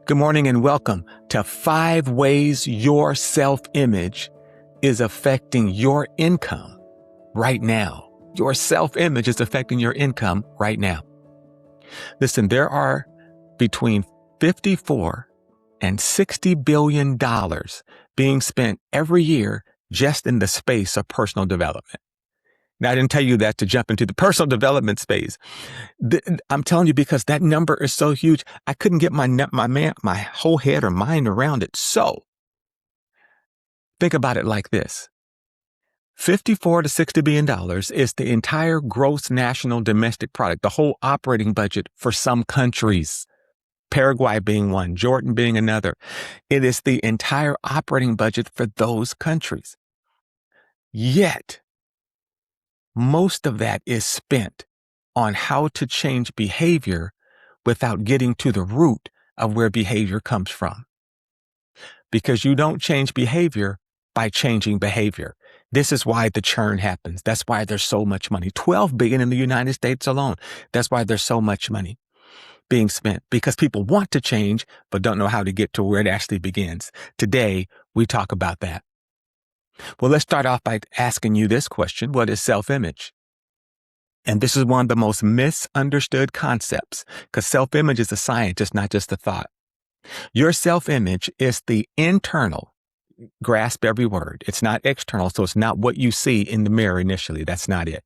Good morning and welcome to 5 ways your self-image is affecting your income right now. Your self-image is affecting your income right now. Listen, there are between 54 and $60 billion being spent every year just in the space of personal development. Now, I didn't tell you that to jump into the personal development space. I'm telling you because that number is so huge, I couldn't get my whole head or mind around it. So think about it like this. 54 to $60 billion is the entire gross national domestic product, the whole operating budget for some countries. Paraguay being one, Jordan being another. It is the entire operating budget for those countries. Yet, most of that is spent on how to change behavior without getting to the root of where behavior comes from. Because you don't change behavior by changing behavior. This is why the churn happens. That's why there's so much money. 12 billion in the United States alone. That's why there's so much money being spent, because people want to change, but don't know how to get to where it actually begins. Today, we talk about that. Well, let's start off by asking you this question. What is self-image? And this is one of the most misunderstood concepts, because self-image is a science, it's not just a thought. Your self-image is the internal, grasp every word. It's not external, so it's not what you see in the mirror initially. That's not it.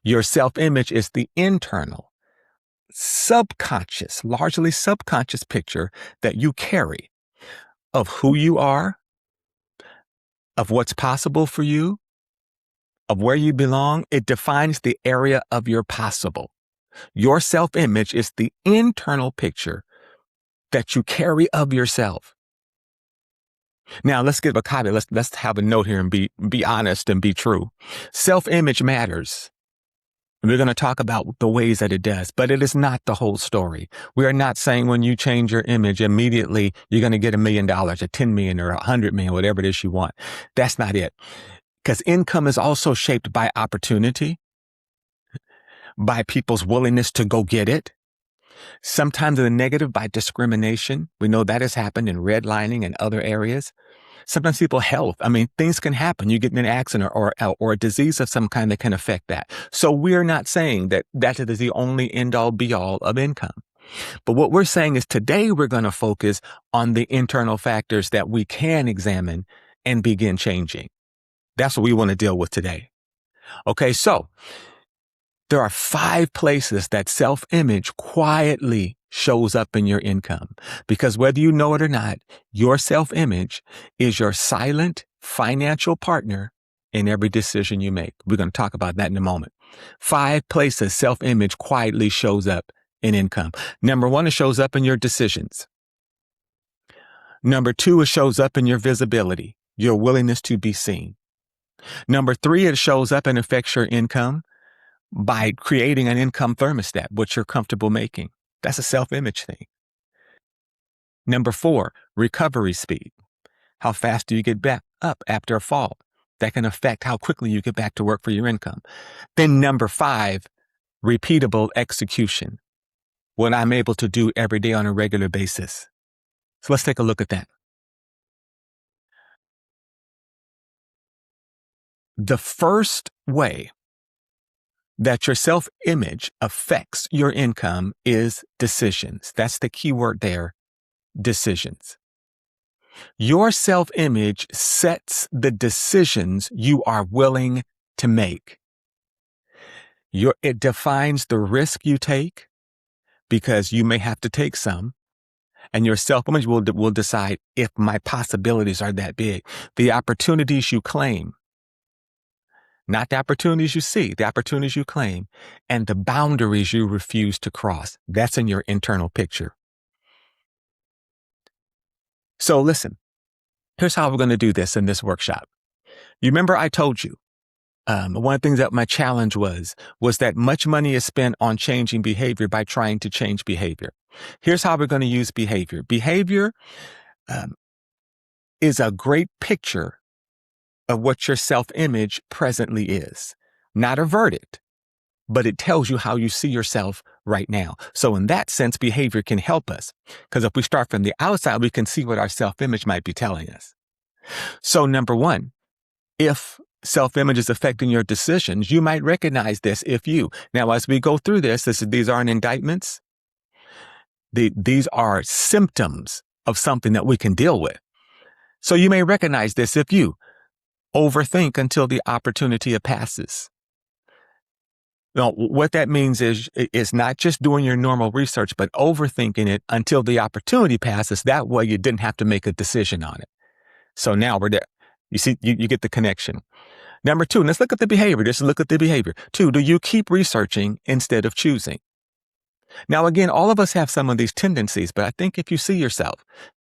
Your self-image is the internal, subconscious, largely subconscious picture that you carry of who you are, of what's possible for you, of where you belong. It defines the area of your possible. Your self-image is the internal picture that you carry of yourself. Now, let's give a caveat. Let's have a note here and be honest and be true. Self-image matters. And we're going to talk about the ways that it does, but it is not the whole story. We are not saying when you change your image, immediately you're going to get $1 million or 10 million or 100 million, whatever it is you want. That's not it. Because income is also shaped by opportunity, by people's willingness to go get it. Sometimes in the negative by discrimination. We know that has happened in redlining and other areas. Sometimes people's health. Things can happen. You get in an accident or a disease of some kind that can affect that. So we're not saying that is the only end all be all of income. But what we're saying is today we're going to focus on the internal factors that we can examine and begin changing. That's what we want to deal with today. Okay, so there are 5 places that self-image quietly shows up in your income. Because whether you know it or not, your self-image is your silent financial partner in every decision you make. We're going to talk about that in a moment. 5 places self-image quietly shows up in income. Number 1, it shows up in your decisions. Number 2, it shows up in your visibility, your willingness to be seen. Number 3, it shows up and affects your income by creating an income thermostat, what you're comfortable making. That's a self-image thing. Number 4, recovery speed. How fast do you get back up after a fall? That can affect how quickly you get back to work for your income. Then number 5, repeatable execution. What I'm able to do every day on a regular basis. So let's take a look at that. The first way that your self-image affects your income is decisions. That's the key word there, decisions. Your self-image sets the decisions you are willing to make. It defines the risk you take, because you may have to take some, and your self-image will decide if my possibilities are that big. The opportunities you claim, not the opportunities you see, the opportunities you claim, and the boundaries you refuse to cross. That's in your internal picture. So listen, here's how we're going to do this in this workshop. You remember I told you, one of the things that my challenge was that much money is spent on changing behavior by trying to change behavior. Here's how we're going to use behavior. Behavior is a great picture of what your self-image presently is, not a verdict. but it tells you how you see yourself right now. So in that sense, behavior can help us, because if we start from the outside, we can see what our self-image might be telling us. So number one, if self-image is affecting your decisions, you might recognize this if you. Now, as we go through these aren't indictments. These are symptoms of something that we can deal with. So you may recognize this if you overthink until the opportunity passes. Now, what that means is not just doing your normal research, but overthinking it until the opportunity passes. That way you didn't have to make a decision on it. So now we're there. You see, you get the connection. Number two, let's look at the behavior. Just look at the behavior. Two, do you keep researching instead of choosing? Now, again, all of us have some of these tendencies, but I think if you see yourself,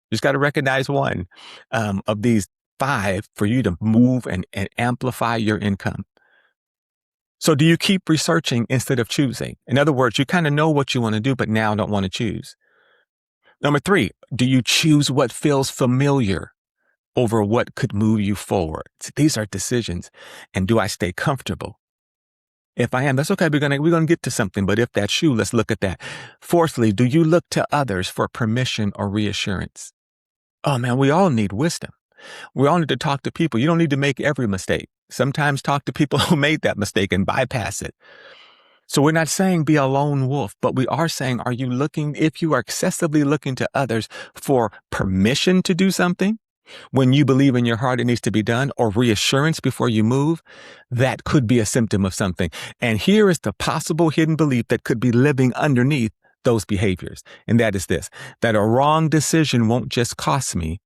you just got to recognize one of these 5 for you to move and amplify your income. So do you keep researching instead of choosing? In other words, you kind of know what you want to do, but now don't want to choose. Number 3, do you choose what feels familiar over what could move you forward? See, these are decisions. And do I stay comfortable? If I am, that's okay. We're gonna get to something. But if that's you, let's look at that. Fourthly, do you look to others for permission or reassurance? Oh man, we all need wisdom. We all need to talk to people. You don't need to make every mistake. Sometimes talk to people who made that mistake and bypass it. So we're not saying be a lone wolf, but we are saying, if you are excessively looking to others for permission to do something, when you believe in your heart it needs to be done, or reassurance before you move, that could be a symptom of something. And here is the possible hidden belief that could be living underneath those behaviors. And that is this, that a wrong decision won't just cost me,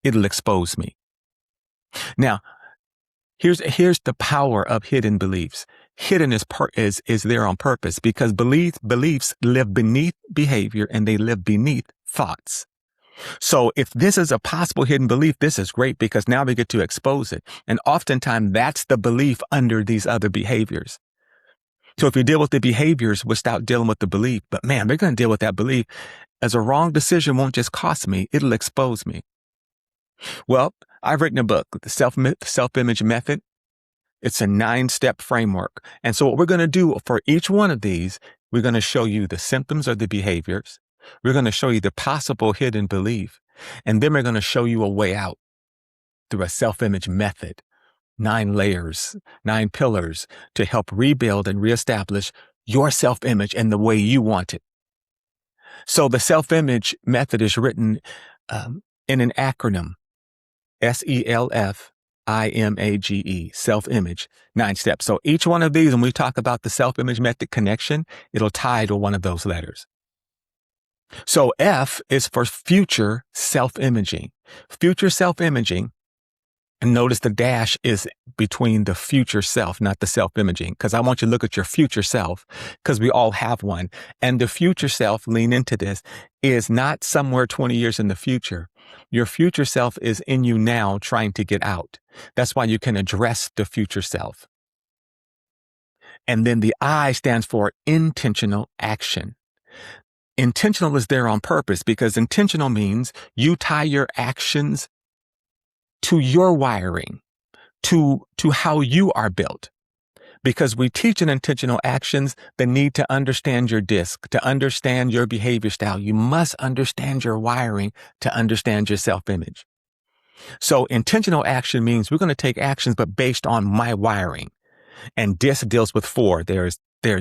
it'll expose me. Now, here's the power of hidden beliefs. Hidden is there on purpose, because beliefs live beneath behavior and they live beneath thoughts. So if this is a possible hidden belief, this is great, because now we get to expose it. And oftentimes that's the belief under these other behaviors. So if you deal with the behaviors without dealing with the belief, but man, we're going to deal with that belief, as a wrong decision won't just cost me, it'll expose me. Well, I've written a book, The Self-Image Method. It's a 9-step framework. And so what we're going to do for each one of these, we're going to show you the symptoms of the behaviors. We're going to show you the possible hidden belief. And then we're going to show you a way out through a self-image method. 9 layers, 9 pillars to help rebuild and reestablish your self-image and the way you want it. So the self-image method is written in an acronym, SELFIMAGE, self-image, 9 steps. So each one of these, when we talk about the self-image method connection, it'll tie to one of those letters. So F is for future self-imaging. Future self-imaging, and notice the dash is between the future self, not the self-imaging, because I want you to look at your future self, because we all have one. And the future self, lean into this, is not somewhere 20 years in the future. Your future self is in you now trying to get out. That's why you can address the future self. And then the I stands for intentional action. Intentional is there on purpose, because intentional means you tie your actions to your wiring, to how you are built. Because we teach in intentional actions the need to understand your disc, to understand your behavior style. You must understand your wiring to understand your self-image. So intentional action means we're going to take actions, but based on my wiring. And DISC deals with 4. There's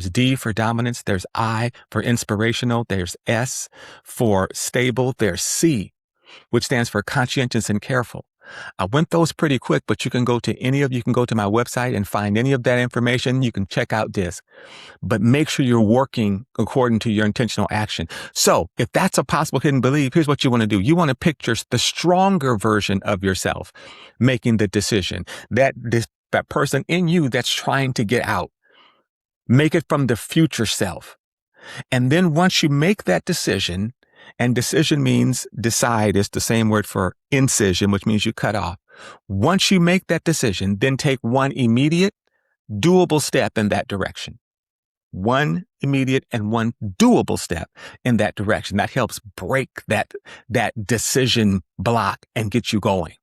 D for dominance, there's I for inspirational, there's S for stable, there's C, which stands for conscientious and careful. I went those pretty quick, but you can go to my website and find any of that information. You can check out DISC, but make sure you're working according to your intentional action. So if that's a possible hidden belief, here's what you want to do. You want to picture the stronger version of yourself making the decision, that person in you that's trying to get out. Make it from the future self. And then once you make that decision, and decision means decide, is the same word for incision, which means you cut off. Once you make that decision, then take one immediate, doable step in that direction. One immediate and one doable step in that direction. That helps break that decision block and get you going.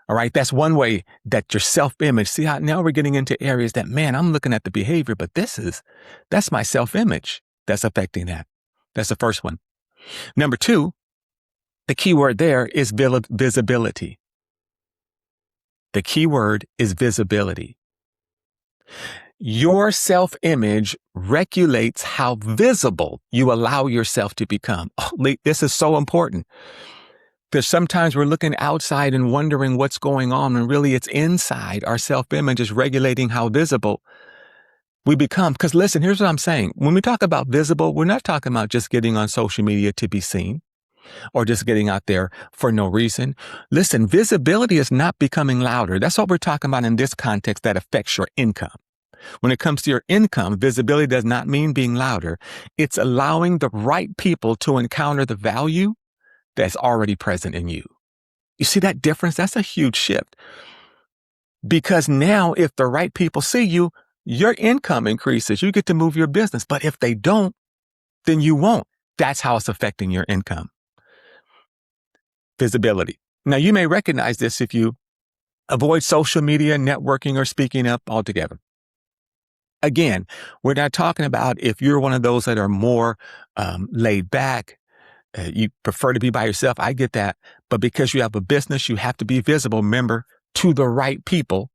All right. That's one way that your self-image, see how now we're getting into areas that, man, I'm looking at the behavior, but that's my self-image that's affecting that. That's the first one. Number two, the key word there is visibility. The key word is visibility. Your self-image regulates how visible you allow yourself to become. Oh, this is so important. Because sometimes we're looking outside and wondering what's going on, and really it's inside. Our self-image is regulating how visible we become. Because listen, here's what I'm saying. When we talk about visible, we're not talking about just getting on social media to be seen or just getting out there for no reason. Listen, visibility is not becoming louder. That's what we're talking about in this context that affects your income. When it comes to your income, visibility does not mean being louder. It's allowing the right people to encounter the value that's already present in you. You see that difference? That's a huge shift. Because now if the right people see you, your income increases. You get to move your business. But if they don't, then you won't. That's how it's affecting your income. Visibility. Now, you may recognize this if you avoid social media, networking, or speaking up altogether. Again, we're not talking about if you're one of those that are more laid back, you prefer to be by yourself. I get that. But because you have a business, you have to be visible, remember, to the right people.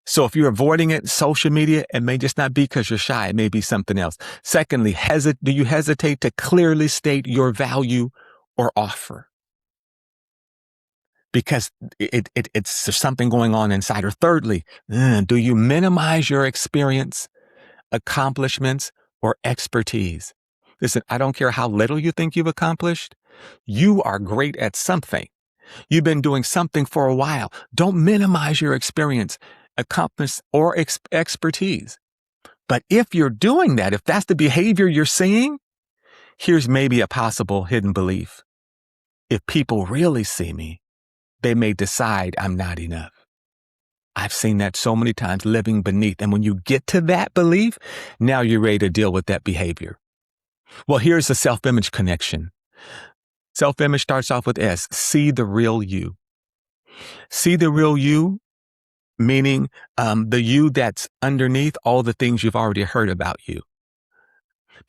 So if you're avoiding it, social media, it may just not be because you're shy. It may be something else. Secondly, do you hesitate to clearly state your value or offer? Because there's something going on inside. Or thirdly, do you minimize your experience, accomplishments, or expertise? Listen, I don't care how little you think you've accomplished. You are great at something. You've been doing something for a while. Don't minimize your experience, accomplishments, or expertise. But if you're doing that, if that's the behavior you're seeing, here's maybe a possible hidden belief. If people really see me, they may decide I'm not enough. I've seen that so many times, living beneath. And when you get to that belief, now you're ready to deal with that behavior. Well, here's the self-image connection. Self-image starts off with S. See the real you. See the real you, meaning the you that's underneath all the things you've already heard about you.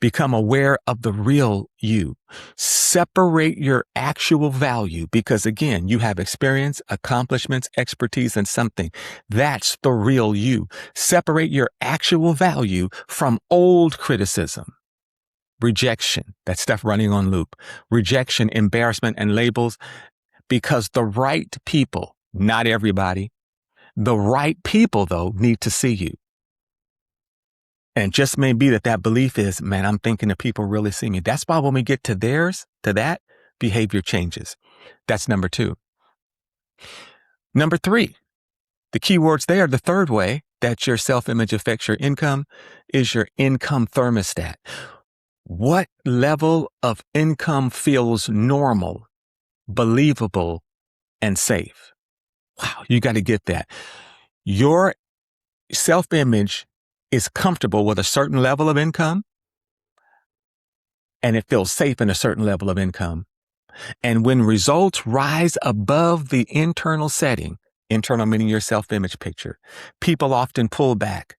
Become aware of the real you. Separate your actual value because, again, you have experience, accomplishments, expertise, and something. That's the real you. Separate your actual value from old criticism. Rejection, that stuff running on loop. Rejection, embarrassment, and labels, because the right people, not everybody, the right people, though, need to see you. And it just may be that belief is, man, I'm thinking that people really see me. That's why when we get to that, behavior changes. That's number two. Number three, the key words there, the third way that your self-image affects your income is your income thermostat. What level of income feels normal, believable, and safe? Wow, you got to get that. Your self-image is comfortable with a certain level of income, and it feels safe in a certain level of income. And when results rise above the internal setting, internal meaning your self-image picture, people often pull back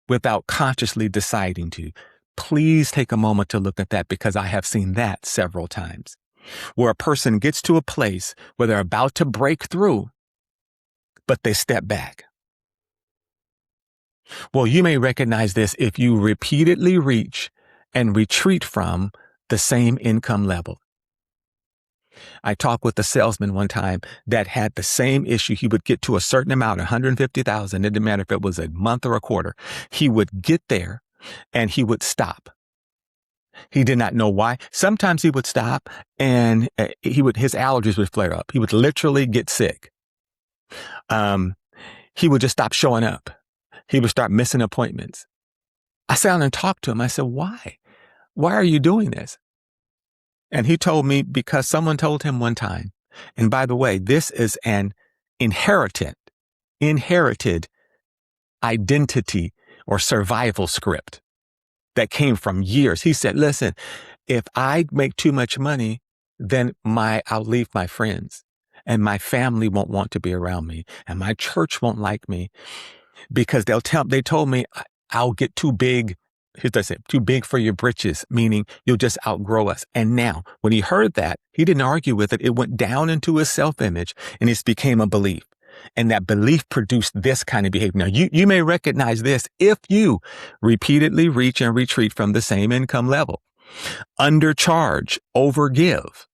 without consciously deciding to. Please take a moment to look at that, because I have seen that several times, where a person gets to a place where they're about to break through, but they step back. Well, you may recognize this if you repeatedly reach and retreat from the same income level. I talked with a salesman one time that had the same issue. He would get to a certain amount, $150,000. It didn't matter if it was a month or a quarter. He would get there and he would stop. He did not know why. Sometimes he would stop and his allergies would flare up. He would literally get sick. He would just stop showing up. He would start missing appointments. I sat down and talked to him. I said, why? Why are you doing this? And he told me because someone told him one time. And by the way, this is an inherited identity or survival script that came from years. He said, listen, if I make too much money, then I'll leave my friends. and my family won't want to be around me, and my church won't like me because they told me I'll get too big. Here's what I said, too big for your britches, meaning you'll just outgrow us. And now when he heard that, he didn't argue with it. It went down into his self-image and it became a belief. And that belief produced this kind of behavior. Now, you may recognize this if you repeatedly reach and retreat from the same income level, undercharge, overgive,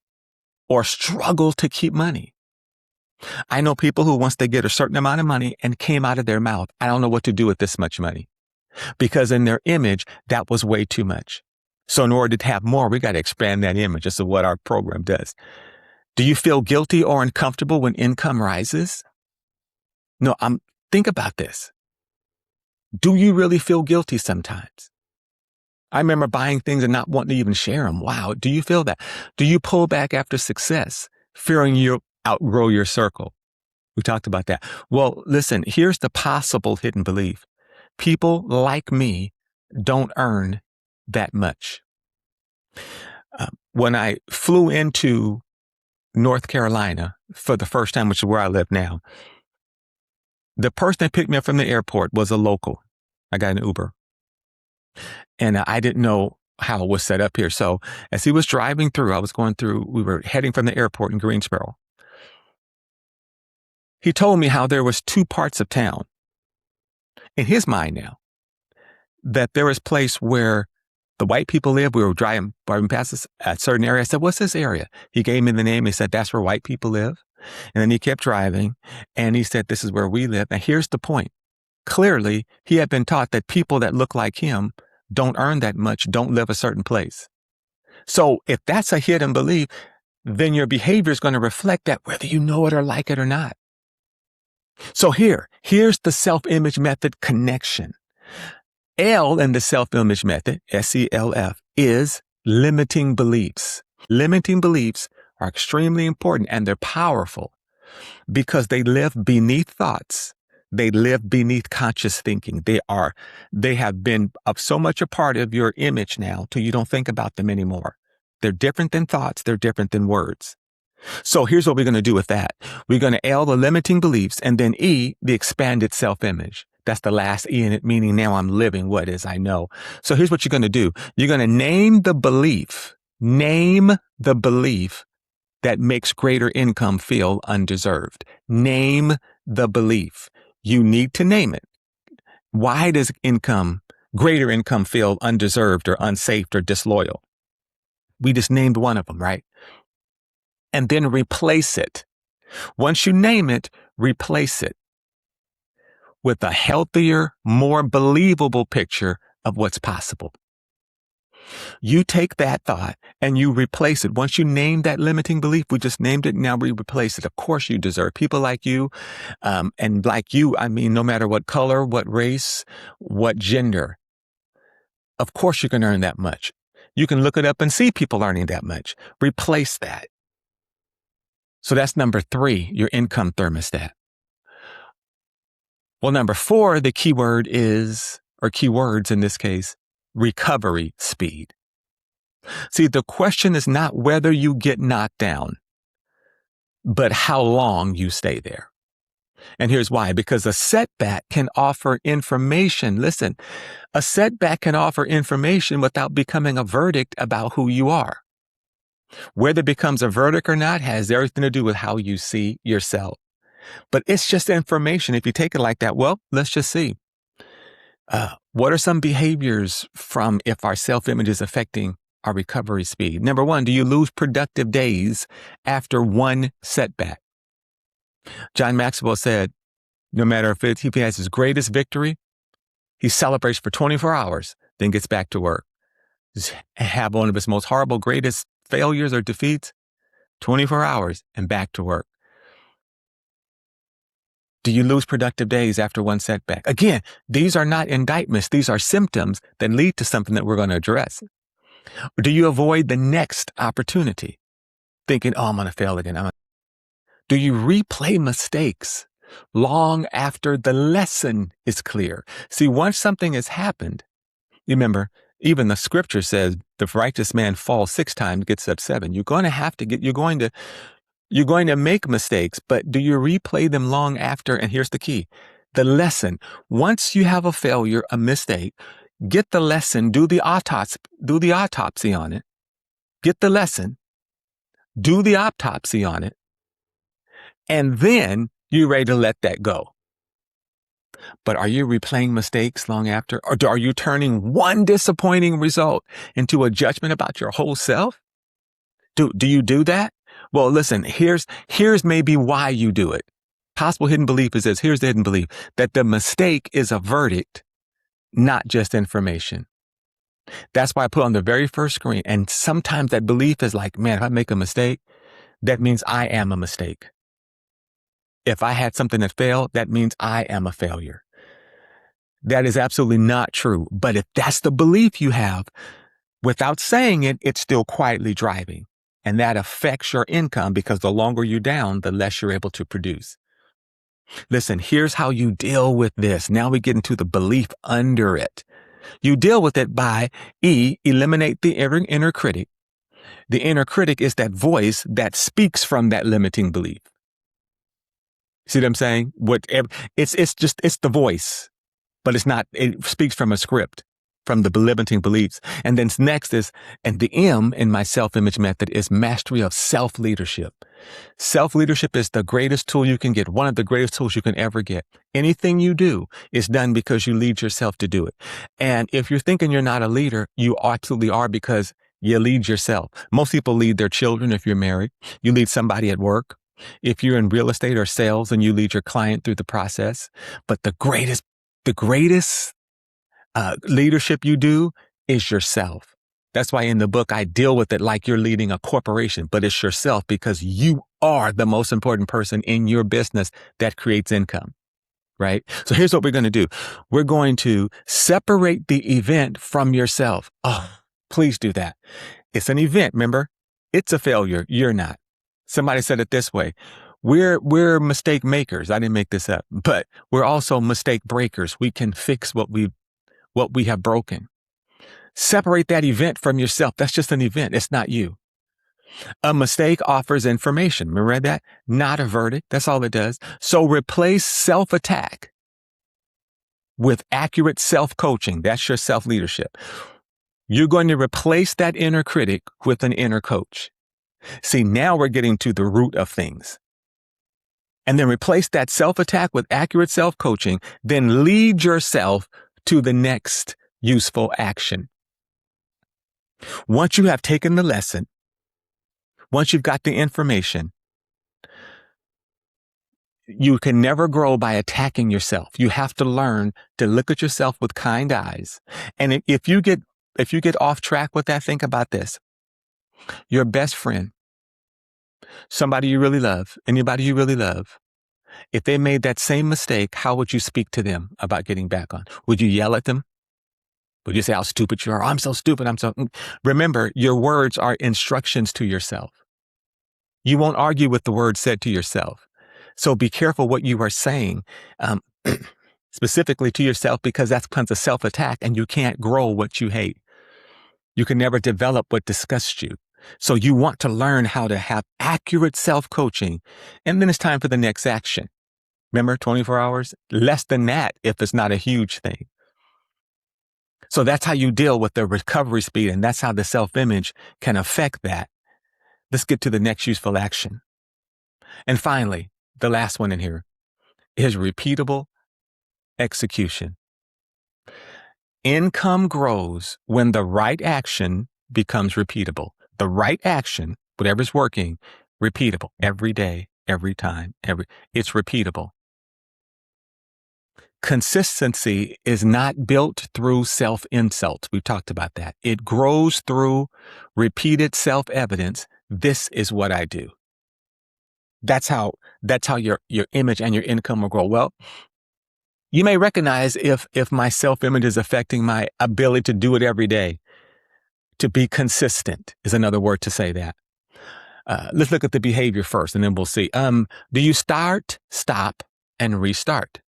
or struggle to keep money. I know people who once they get a certain amount of money and came out of their mouth, I don't know what to do with this much money. Because in their image, that was way too much. So in order to have more, we got to expand that image. This is what our program does. Do you feel guilty or uncomfortable when income rises? No, think about this. Do you really feel guilty sometimes? I remember buying things and not wanting to even share them. Wow. Do you feel that? Do you pull back after success, fearing you'll outgrow your circle? We talked about that. Well, listen, here's the possible hidden belief. People like me don't earn that much. When I flew into North Carolina for the first time, which is where I live now, the person that picked me up from the airport was a local. I got an Uber. And I didn't know how it was set up here. So as he was driving through, we were heading from the airport in Greensboro. He told me how there was two parts of town. In his mind now, that there is a place where the white people live. We were driving past a certain area. I said, what's this area? He gave me the name. He said, that's where white people live. And then he kept driving and he said, this is where we live. And here's the point. Clearly, he had been taught that people that look like him don't earn that much, don't live a certain place. So if that's a hidden belief, then your behavior is going to reflect that whether you know it or like it or not. So here's the self-image method connection. L in the self-image method, SELF, is limiting beliefs. Limiting beliefs are extremely important and they're powerful because they live beneath thoughts. They live beneath conscious thinking. They have been so much a part of your image now till you don't think about them anymore. They're different than thoughts. They're different than words. So here's what we're going to do with that. We're going to L, the limiting beliefs, and then E, the expanded self-image. That's the last E in it, meaning now I'm living what is I know. So here's what you're going to do. You're going to name the belief that makes greater income feel undeserved. Name the belief. You need to name it. Why does greater income feel undeserved or unsafe or disloyal? We just named one of them, right? And then replace it. Once you name it, replace it with a healthier, more believable picture of what's possible. You take that thought and you replace it. Once you name that limiting belief, we just named it, now we replace it. Of course you deserve people like you. And like you, I mean, no matter what color, what race, what gender, of course you can earn that much. You can look it up and see people earning that much. Replace that. So that's number 3, your income thermostat. Well, number 4, the keyword is, or keywords in this case, recovery speed. See, the question is not whether you get knocked down, but how long you stay there. And here's why. Because a setback can offer information. Listen, a setback can offer information without becoming a verdict about who you are. Whether it becomes a verdict or not has everything to do with how you see yourself. But it's just information. If you take it like that, well, let's just see. What are some behaviors from if our self-image is affecting our recovery speed? Number 1, do you lose productive days after one setback? John Maxwell said, no matter if he has his greatest victory, he celebrates for 24 hours, then gets back to work. Just have one of his most horrible, greatest failures or defeats, 24 hours and back to work. Do you lose productive days after one setback? Again, these are not indictments. These are symptoms that lead to something that we're going to address. Or do you avoid the next opportunity, thinking, oh, I'm going to fail again? Do you replay mistakes long after the lesson is clear? See, once something has happened, remember, even the scripture says the righteous man falls 6 times, gets up 7. You're going to You're going to make mistakes, but do you replay them long after? And here's the key. The lesson. Once you have a failure, a mistake, get the lesson, do the autopsy on it. Get the lesson, do the autopsy on it, and then you're ready to let that go. But are you replaying mistakes long after? Or are you turning one disappointing result into a judgment about your whole self? Do you do that? Well, listen, here's maybe why you do it. Possible hidden belief is this. Here's the hidden belief, that the mistake is a verdict, not just information. That's why I put on the very first screen. And sometimes that belief is like, man, if I make a mistake, that means I am a mistake. If I had something that failed, that means I am a failure. That is absolutely not true. But if that's the belief you have, without saying it, it's still quietly driving. And that affects your income because the longer you're down, the less you're able to produce. Listen, here's how you deal with this. Now we get into the belief under it. You deal with it by eliminate the inner critic. The inner critic is that voice that speaks from that limiting belief. See what I'm saying? It's the voice, but it's not, it speaks from a script, from the limiting beliefs. And then next is, and the M in my self-image method is mastery of self-leadership. Self-leadership is the greatest tool you can get, one of the greatest tools you can ever get. Anything you do is done because you lead yourself to do it. And if you're thinking you're not a leader, you absolutely are, because you lead yourself. Most people lead their children if you're married. You lead somebody at work. If you're in real estate or sales, and you lead your client through the process. But the greatest leadership you do is yourself. That's why in the book, I deal with it like you're leading a corporation, but it's yourself, because you are the most important person in your business that creates income, right? So here's what we're going to do. We're going to separate the event from yourself. Oh, please do that. It's an event. Remember, it's a failure. You're not. Somebody said it this way. We're mistake makers. I didn't make this up, but we're also mistake breakers. We can fix what we have broken. Separate that event from yourself. That's just an event. It's not you. A mistake offers information. Remember that? Not a verdict. That's all it does. So replace self-attack with accurate self-coaching. That's your self-leadership. You're going to replace that inner critic with an inner coach. See, now we're getting to the root of things. And then replace that self-attack with accurate self-coaching. Then lead yourself to the next useful action. Once you have taken the lesson, once you've got the information, you can never grow by attacking yourself. You have to learn to look at yourself with kind eyes. And if you get off track with that, think about this. Your best friend, somebody you really love, anybody you really love, if they made that same mistake, how would you speak to them about getting back on? Would you yell at them? Would you say how stupid you are? I'm so stupid. Remember, your words are instructions to yourself. You won't argue with the words said to yourself. So be careful what you are saying, specifically to yourself, because that's kind of self-attack, and you can't grow what you hate. You can never develop what disgusts you. So you want to learn how to have accurate self-coaching, and then it's time for the next action. Remember, 24 hours? Less than that if it's not a huge thing. So that's how you deal with the recovery speed, and that's how the self-image can affect that. Let's get to the next useful action. And finally, the last one in here is repeatable execution. Income grows when the right action becomes repeatable. The right action, whatever's working, repeatable every day, every time, it's repeatable. Consistency is not built through self-insult. We've talked about that. It grows through repeated self-evidence. This is what I do. That's how your image and your income will grow. Well, you may recognize if my self-image is affecting my ability to do it every day. To be consistent is another word to say that. Let's look at the behavior first, and then we'll see. Do you start, stop, and restart?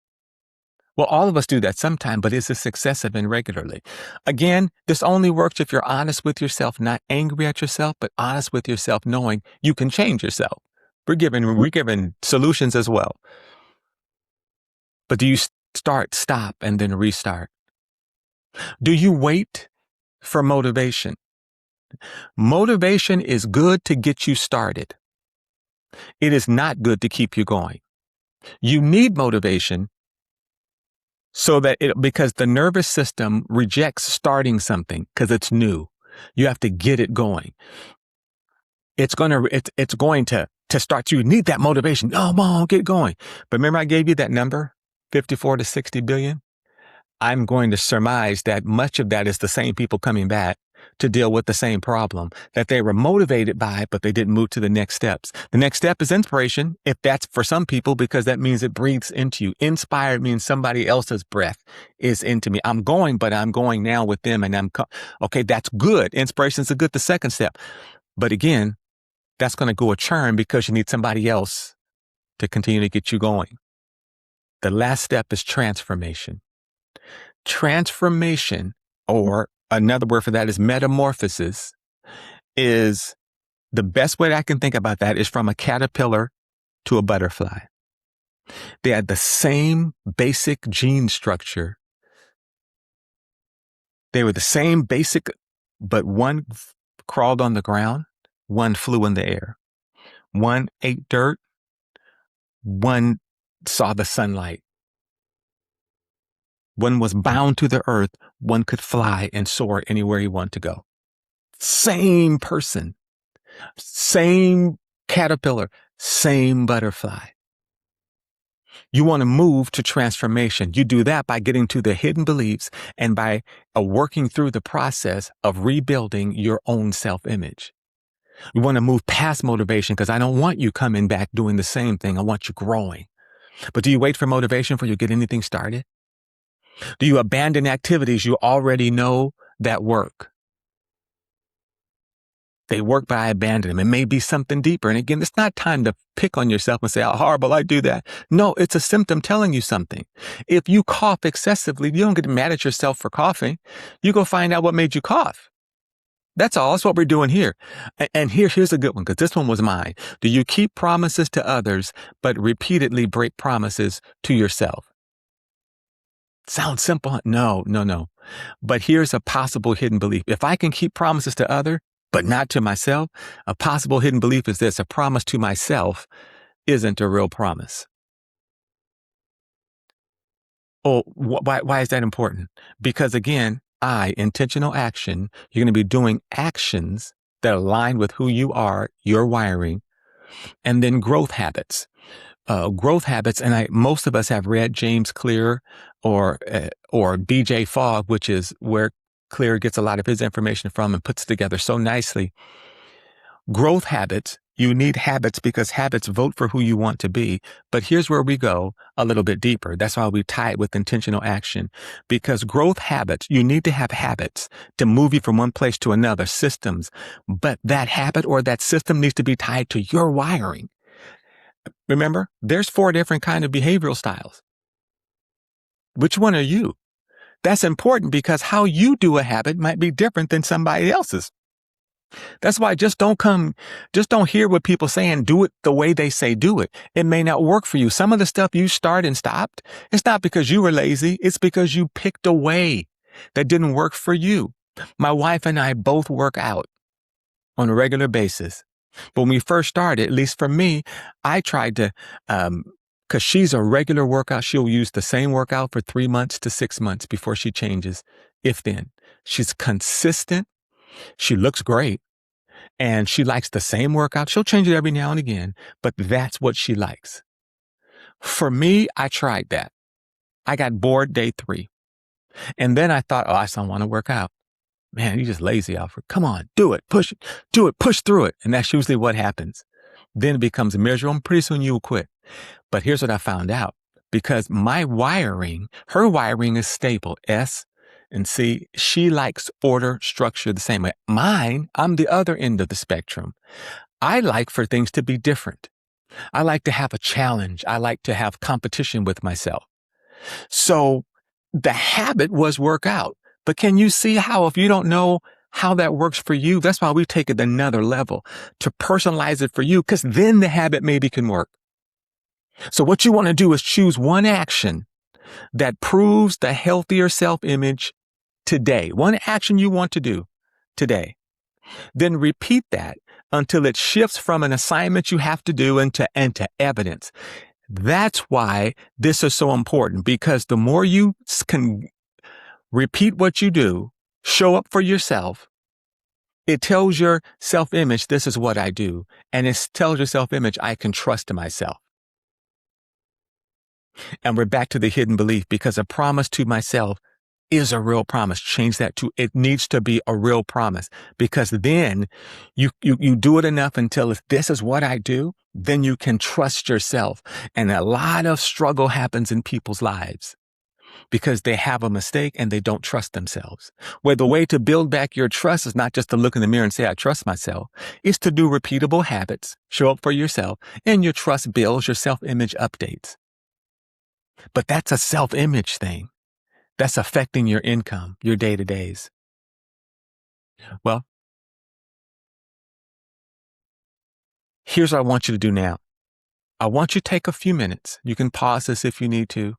Well, all of us do that sometime, but is this excessive and regularly? Again, this only works if you're honest with yourself, not angry at yourself, but honest with yourself, knowing you can change yourself. We're giving solutions as well. But do you start, stop, and then restart? Do you wait for motivation? Motivation is good to get you started. It is not good to keep you going. You need motivation because the nervous system rejects starting something because it's new. You have to get it going. It's going to start. You need that motivation. Oh, come on, get going. But remember I gave you that number, 54 to 60 billion? I'm going to surmise that much of that is the same people coming back to deal with the same problem that they were motivated by, but they didn't move to the next steps. The next step is inspiration, if that's for some people, because that means it breathes into you. Inspired means somebody else's breath is into me. I'm going, but I'm going now with them, and okay, that's good. Inspiration is the second step. But again, that's going to go a churn because you need somebody else to continue to get you going. The last step is transformation. Transformation, or another word for that is metamorphosis, is the best way I can think about that is from a caterpillar to a butterfly. They had the same basic gene structure. They were the same basic, but one crawled on the ground, one flew in the air. One ate dirt, one saw the sunlight. One was bound to the earth, one could fly and soar anywhere he wanted to go. Same person, same caterpillar, same butterfly. You want to move to transformation. You do that by getting to the hidden beliefs and by working through the process of rebuilding your own self-image. You want to move past motivation because I don't want you coming back doing the same thing. I want you growing. But do you wait for motivation before you get anything started? Do you abandon activities you already know that work? They work by abandoning them. It may be something deeper. And again, it's not time to pick on yourself and say, how horrible I do that. No, it's a symptom telling you something. If you cough excessively, you don't get mad at yourself for coughing. You go find out what made you cough. That's all. That's what we're doing here. And here's a good one, because this one was mine. Do you keep promises to others, but repeatedly break promises to yourself? Sounds simple. No. But here's a possible hidden belief. If I can keep promises to others, but not to myself, a possible hidden belief is this: a promise to myself isn't a real promise. Oh, why is that important? Because again, intentional action, you're going to be doing actions that align with who you are, your wiring, and then growth habits. And most of us have read James Clear or B.J. Fogg, which is where Clear gets a lot of his information from and puts together so nicely. Growth habits, you need habits because habits vote for who you want to be. But here's where we go a little bit deeper. That's why we tie it with intentional action, because growth habits, you need to have habits to move you from one place to another, systems. But that habit or that system needs to be tied to your wiring. Remember, there's 4 different kinds of behavioral styles. Which one are you? That's important because how you do a habit might be different than somebody else's. That's why just don't hear what people say and do it the way they say do it. It may not work for you. Some of the stuff you start and stopped, it's not because you were lazy. It's because you picked a way that didn't work for you. My wife and I both work out on a regular basis. But when we first started, at least for me, I tried to, because she's a regular workout. She'll use the same workout for 3 months to 6 months before she changes, if then. She's consistent. She looks great. And she likes the same workout. She'll change it every now and again, but that's what she likes. For me, I tried that. I got bored day 3. And then I thought, I just don't want to work out. Man, you're just lazy, Alfred. Come on, do it, push through it. And that's usually what happens. Then it becomes miserable and pretty soon you will quit. But here's what I found out. Because her wiring is stable, S and C. She likes order, structure the same way. Mine, I'm the other end of the spectrum. I like for things to be different. I like to have a challenge. I like to have competition with myself. So the habit was work out. But can you see how if you don't know how that works for you. That's why we take it another level to personalize it for you, because then the habit maybe can work. So what you want to do is choose one action that proves the healthier self-image today. One action you want to do today. Then repeat that until it shifts from an assignment you have to do into evidence. That's why this is so important, because the more you can repeat what you do, show up for yourself, it tells your self-image, this is what I do. And it tells your self-image, I can trust myself. And we're back to the hidden belief, because a promise to myself is a real promise. Change that to, it needs to be a real promise, because then you do it enough until if this is what I do, then you can trust yourself. And a lot of struggle happens in people's lives because they have a mistake and they don't trust themselves. Where the way to build back your trust is not just to look in the mirror and say, I trust myself. It's to do repeatable habits, show up for yourself, and your trust builds, your self-image updates. But that's a self-image thing. That's affecting your income, your day-to-days. Well, here's what I want you to do now. I want you to take a few minutes. You can pause this if you need to.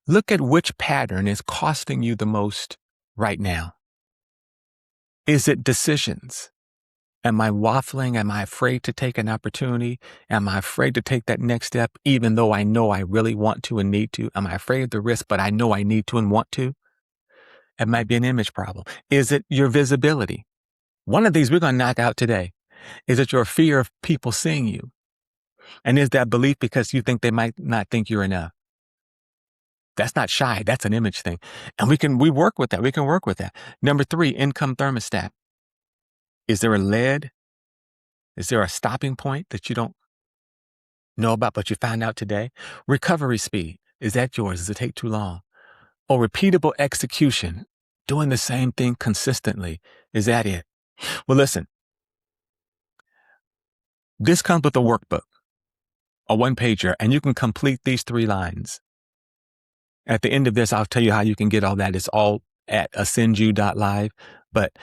Look at which pattern is costing you the most right now. Is it decisions? Am I waffling? Am I afraid to take an opportunity? Am I afraid to take that next step, even though I know I really want to and need to? Am I afraid of the risk, but I know I need to and want to? It might be an image problem. Is it your visibility? One of these we're going to knock out today. Is it your fear of people seeing you? And is that belief because you think they might not think you're enough? That's not shy. That's an image thing. And we work with that. We can work with that. Number 3, income thermostat. Is there a lead? Is there a stopping point that you don't know about, but you found out today? Recovery speed. Is that yours? Does it take too long? Or repeatable execution, doing the same thing consistently. Is that it? Well, listen, this comes with a workbook, a 1-pager, and you can complete these 3 lines. At the end of this, I'll tell you how you can get all that. It's all at ascendyou.live. But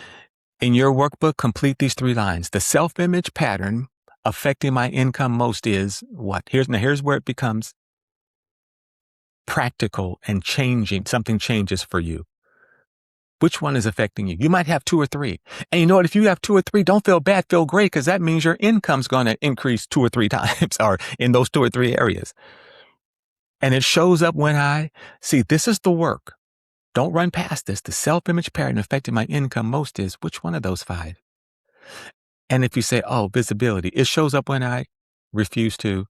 in your workbook, complete these 3 lines. The self-image pattern affecting my income most is what? Here's where it becomes practical and changing. Something changes for you. Which one is affecting you? You might have 2 or 3. And you know what? If you have 2 or 3, don't feel bad, feel great, because that means your income's going to increase 2 or 3 times, or in those 2 or 3 areas. And it shows up when I see this is the work. Don't run past this. The self-image pattern affecting my income most is which one of those 5? And if you say, oh, visibility, it shows up when I refuse to,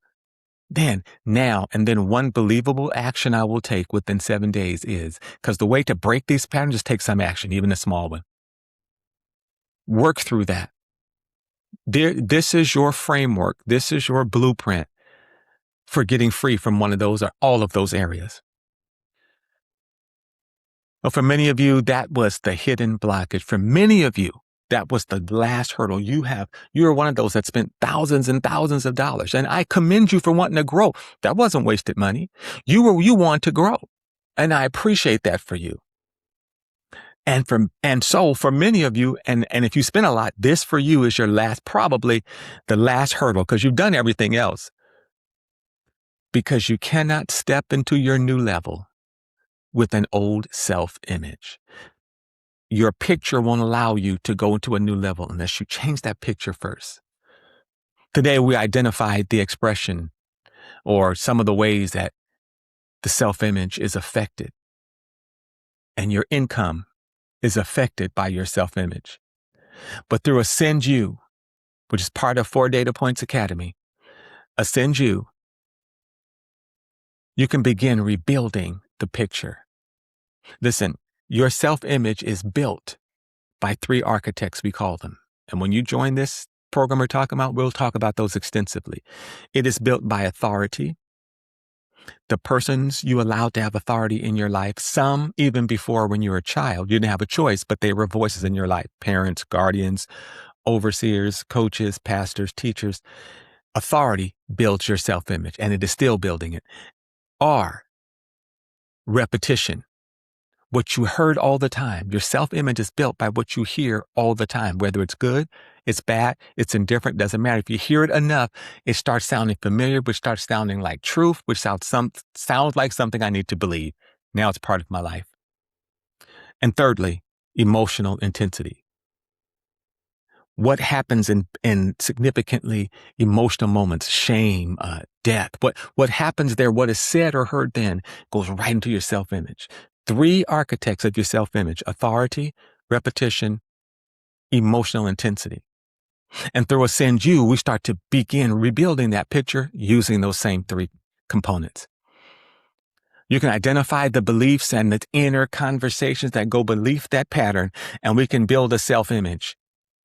then now, and then one believable action I will take within 7 days is, because the way to break these patterns is take some action, even a small one. Work through that. This is your framework. This is your blueprint for getting free from one of those or all of those areas. Well, for many of you, that was the hidden blockage. For many of you, that was the last hurdle. You're one of those that spent thousands and thousands of dollars. And I commend you for wanting to grow. That wasn't wasted money. You want to grow. And I appreciate that for you. And so for many of you, and if you spend a lot, this for you is probably the last hurdle, because you've done everything else. Because you cannot step into your new level with an old self-image. Your picture won't allow you to go into a new level unless you change that picture first. Today, we identified the expression or some of the ways that the self-image is affected. And your income is affected by your self-image. But through Ascend You, which is part of 4 Data Points Academy, Ascend You, you can begin rebuilding the picture. Listen, your self-image is built by 3 architects, we call them. And when you join this program we're talking about, we'll talk about those extensively. It is built by authority, the persons you allowed to have authority in your life, some even before when you were a child. You didn't have a choice, but they were voices in your life. Parents, guardians, overseers, coaches, pastors, teachers. Authority builds your self-image, and it is still building it. R, repetition. what you heard all the time. Your self-image is built by what you hear all the time, whether it's good, it's bad, it's indifferent, doesn't matter. If you hear it enough, it starts sounding familiar, which starts sounding like truth, which sounds like something I need to believe. Now it's part of my life. And thirdly, emotional intensity. What happens in significantly emotional moments, shame, death, what happens there, what is said or heard then goes right into your self-image. 3 architects of your self-image: authority, repetition, emotional intensity. And through Ascend You, we start to begin rebuilding that picture using those same 3 components. You can identify the beliefs and the inner conversations that go beneath that pattern, and we can build a self-image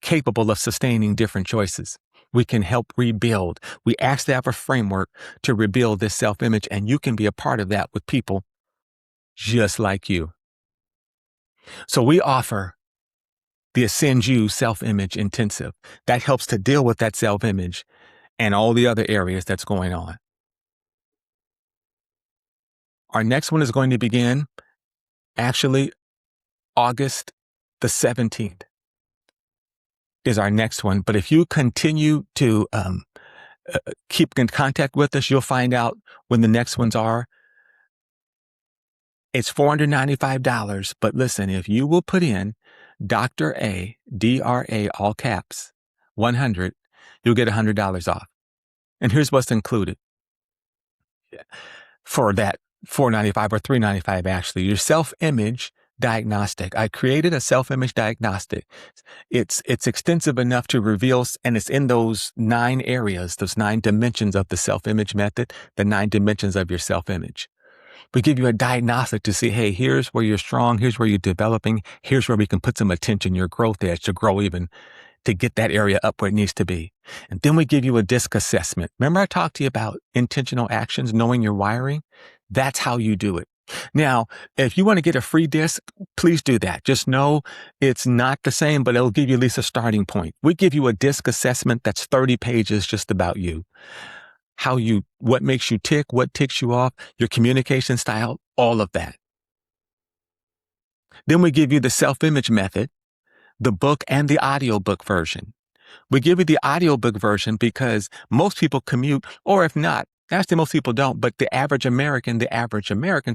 capable of sustaining different choices. We can help rebuild. We actually have a framework to rebuild this self-image, and you can be a part of that with people just like you. So we offer the Ascend You Self-Image Intensive that helps to deal with that self-image and all the other areas that's going on. Our next one is going to begin actually August the 17th is our next one. But if you continue to keep in contact with us, you'll find out when the next ones are. It's $495. But listen, if you will put in Dr. A, DRA, all caps, 100, you'll get $100 off. And here's what's included for that $495 or $395 actually. Your self-image diagnostic. I created a self-image diagnostic. It's extensive enough to reveal, and it's in those 9 areas, those 9 dimensions of the self-image method, the 9 dimensions of your self-image. We give you a diagnostic to see, hey, here's where you're strong, here's where you're developing, here's where we can put some attention, your growth edge to grow even, to get that area up where it needs to be. And then we give you a DISC assessment. Remember I talked to you about intentional actions, knowing your wiring? That's how you do it. Now, if you want to get a free DISC, please do that. Just know it's not the same, but it'll give you at least a starting point. We give you a DISC assessment that's 30 pages just about you. What makes you tick, what ticks you off, your communication style, all of that. Then we give you the self-image method, the book and the audiobook version. We give you the audiobook version because most people commute, or if not, actually most people don't, but the average American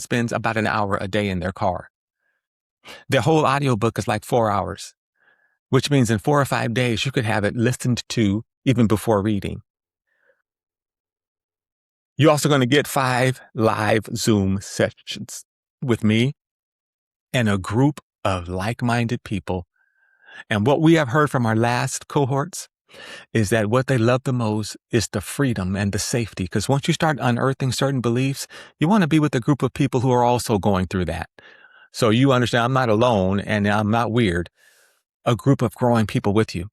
spends about an hour a day in their car. The whole audiobook is like 4 hours, which means in 4 or 5 days, you could have it listened to even before reading. You're also going to get 5 live Zoom sessions with me and a group of like-minded people. And what we have heard from our last cohorts is that what they love the most is the freedom and the safety. Because once you start unearthing certain beliefs, you want to be with a group of people who are also going through that. So you understand I'm not alone and I'm not weird. A group of growing people with you.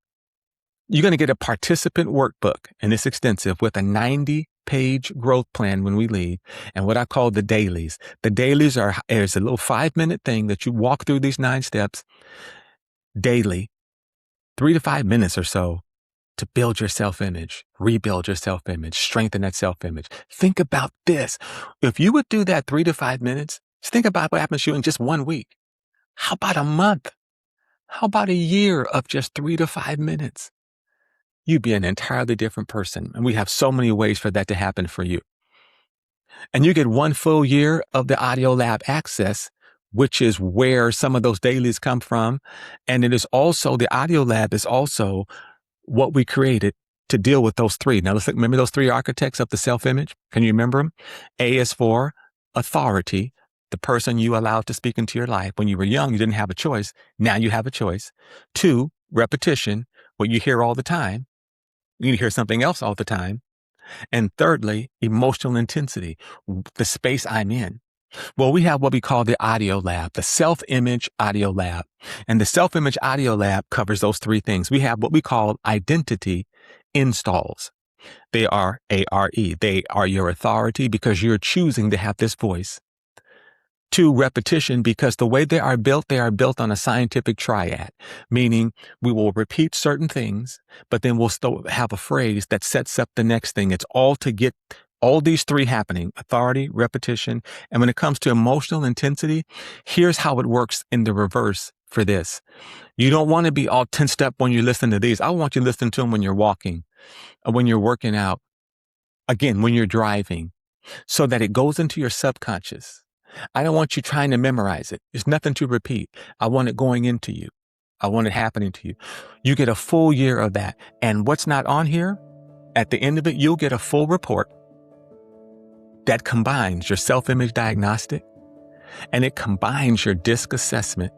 You're going to get a participant workbook, and it's extensive, with a 90-page growth plan when we leave, and what I call the dailies. The dailies is a little 5-minute thing that you walk through these 9 steps daily, 3 to 5 minutes or so, to build your self-image, rebuild your self-image, strengthen that self-image. Think about this. If you would do that 3 to 5 minutes, just think about what happens to you in just 1 week. How about a month? How about a year of just 3 to 5 minutes? You'd be an entirely different person. And we have so many ways for that to happen for you. And you get 1 full year of the Audio Lab access, which is where some of those dailies come from. And it is also, the Audio Lab is also what we created to deal with those 3. Now let's remember those 3 architects of the self-image. Can you remember them? A is for authority, the person you allowed to speak into your life. When you were young, you didn't have a choice. Now you have a choice. 2, repetition, what you hear all the time. You hear something else all the time. And thirdly, emotional intensity, the space I'm in. Well, we have what we call the Audio Lab, the Self-Image Audio Lab. And the Self-Image Audio Lab covers those 3 things. We have what we call identity installs. They are ARE. They are your authority because you're choosing to have this voice. 2, repetition, because the way they are built on a scientific triad, meaning we will repeat certain things, but then we'll still have a phrase that sets up the next thing. It's all to get All these three happening: authority, repetition, and when it comes to emotional intensity, here's how it works in the reverse for this. You don't want to be all tensed up when you listen to these. I want you to listen to them when you're walking, or when you're working out, again, when you're driving, so that it goes into your subconscious. I don't want you trying to memorize it. There's nothing to repeat. I want it going into you. I want it happening to you. You get a full year of that. And what's not on here, at the end of it, you'll get a full report that combines your self-image diagnostic, and it combines your DISC assessment,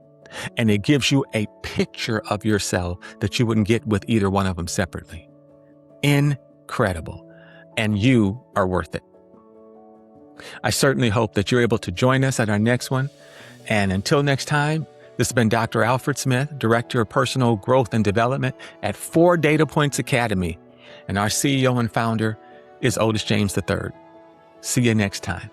and it gives you a picture of yourself that you wouldn't get with either one of them separately. Incredible. And you are worth it. I certainly hope that you're able to join us at our next one. And until next time, this has been Dr. Alfred Smith, Director of Personal Growth and Development at 4 Data Points Academy. And our CEO and founder is Otis James III. See you next time.